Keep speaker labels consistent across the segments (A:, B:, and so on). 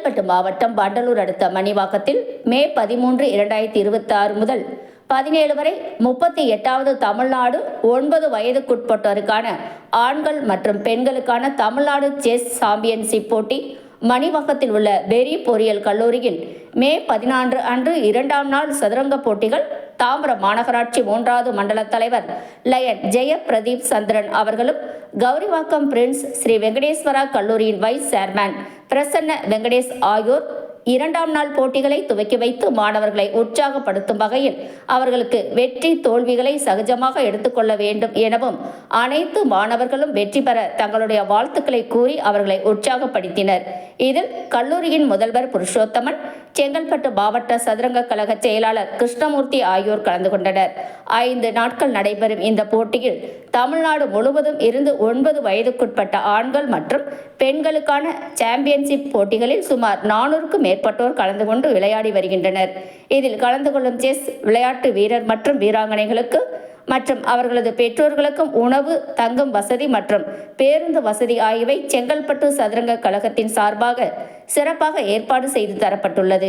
A: செங்கல்பட்டு மாவட்டம் வண்டலூர் அடுத்த மணிவாக்கத்தில் மே 13, 2026 முதல் 17 வரை 38வது தமிழ்நாடு 9 வயதுக்குட்பட்டோருக்கான ஆண்கள் மற்றும் பெண்களுக்கான தமிழ்நாடு செஸ் சாம்பியன்ஷிப் போட்டி மணிவாக்கத்தில் உள்ள பெரி பொறியியல் கல்லூரியில் மே 14 அன்று 2ஆம் நாள் சதுரங்க போட்டிகள் தாம்பரம் மாநகராட்சி 3வது மண்டல தலைவர் லயன் ஜெயபிரதீப் சந்திரன் அவர்களும், கௌரிவாக்கம் பிரின்ஸ் ஸ்ரீ வெங்கடேஸ்வரா கல்லூரியின் வைஸ் சேர்மன் பிரசன்ன வெங்கடேஷ் ஆகியோர் 2ஆம் நாள் போட்டிகளை துவக்கி வைத்து மாணவர்களை உற்சாகப்படுத்தும் வகையில் அவர்களுக்கு வெற்றி தோல்விகளை சகஜமாக எடுத்துக்கொள்ள வேண்டும் எனவும், அனைத்து மாணவர்களும் வெற்றி பெற தங்களுடைய வாழ்த்துக்களை கூறி அவர்களை உற்சாகப்படுத்தினர். இதில் கல்லூரியின் முதல்வர் புருஷோத்தமன், செங்கல்பட்டு மாவட்ட சதுரங்க கழக செயலாளர் கிருஷ்ணமூர்த்தி ஆகியோர் கலந்து கொண்டனர். 5 நாட்கள் நடைபெறும் இந்த போட்டியில் தமிழ்நாடு முழுவதும் இருந்து 9 வயதுக்குட்பட்ட ஆண்கள் மற்றும் பெண்களுக்கான சாம்பியன்ஷிப் போட்டிகளில் சுமார் 400க்கும் மேற்பட்டோர் கலந்து கொண்டு விளையாடி வருகின்றனர். இதில் கலந்து கொள்ளும் செஸ் விளையாட்டு வீரர் மற்றும் வீராங்கனைகளுக்கு மற்றும் அவர்களது பெற்றோர்களுக்கும் உணவு, தங்கும் வசதி மற்றும் பேருந்து வசதி ஆகியவை செங்கல்பட்டு சதுரங்க கழகத்தின் சார்பாக சிறப்பாக ஏற்பாடு செய்து தரப்பட்டுள்ளது.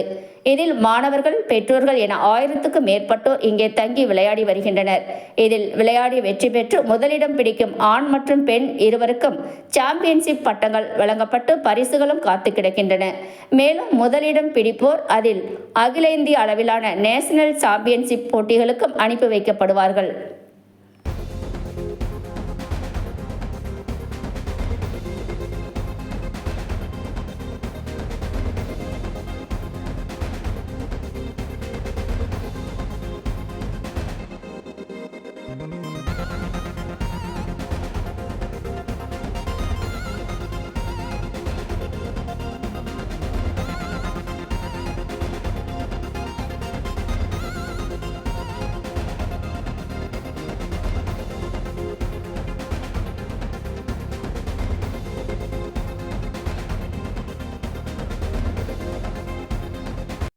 A: இதில் மாணவர்கள், பெற்றோர்கள் என 1000க்கும் மேற்பட்டோர் இங்கே தங்கி விளையாடி வருகின்றனர். இதில் விளையாடி வெற்றி பெற்று முதலிடம் பிடிக்கும் ஆண் மற்றும் பெண் இருவருக்கும் சாம்பியன்ஷிப் பட்டங்கள் வழங்கப்பட்டு பரிசுகளும் காத்து கிடக்கின்றன. மேலும் முதலிடம் பிடிப்போர் அதில் அகில இந்திய அளவிலான நேஷனல் சாம்பியன்ஷிப் போட்டிகளுக்கும் அனுப்பி வைக்கப்படுவார்கள்.